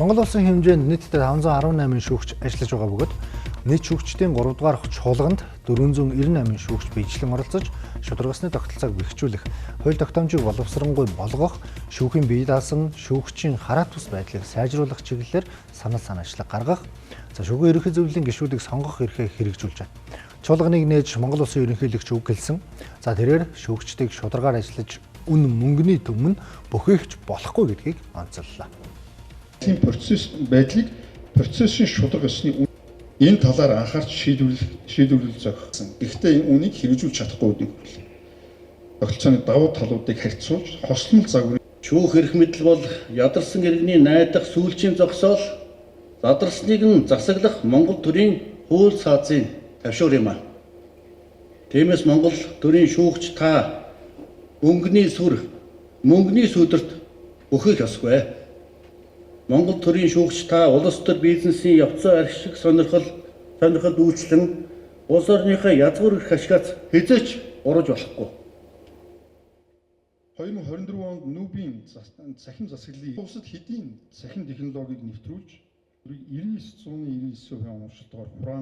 Монгол улсын хэмжээнд нийтдээ 518 шүүгч ажиллаж байгаа бөгөөд нийт шүүгчдийн 3 дугаар чуулганд 498 шүүгч биечлэн оролцож шударгасны тогтолцоог бэхжүүлэх, хууль тогтоомжийг боловсронгуй болгох, шүүхийн бие даасан шүүгчийн хараат бус байдлыг сайжруулах чиглэлээр санал санаачлаг гаргах, шүүхийн ерөнхий зөвлөлийн гишүүдийг сонгох эрхээ хэрэгжүүлж байна. Чуулганыг нээж Монгол улсын ерөнхийлөгч үг гэлсэн. Тэрээр шүүгчдийг шударгаар ажиллаж үн мөнгөний түмэн бүхээгч болохгүй гэдгийг онцоллоо. Тийм процесс байдлыг процессын шударга ёсны энэ талаар анхаарч шийдвэрлэл зохиосон. Гэхдээ энэ үнийг хэрэгжүүлж чадахгүй гэдэг бол тогтолцооны давуу талуудыг харьцуулж хослол загвар шүүх эрх мэдэл бол ядарсан иргэний найдах сүүлчийн зогсоол, задарсныг нь засаглах Монгол төрийн хууль саазын тавшуур юм а. Тиймээс Монгол төрийн шүүгч та мөнгөний сүдэрт бүхэх ёсгүй. Монгол төрийн шүүгч та улс төр бизнесийн явцсан архишиг сонирхолд үйлчлэн улс орныхоо язгуур эрх ашигаас хязгаарч ураж болохгүй. 2024 онд Нүүбийн цахим засаглалын улсад хэдийн цахим технологиг нэвтрүүлж 99.99% онцлогоор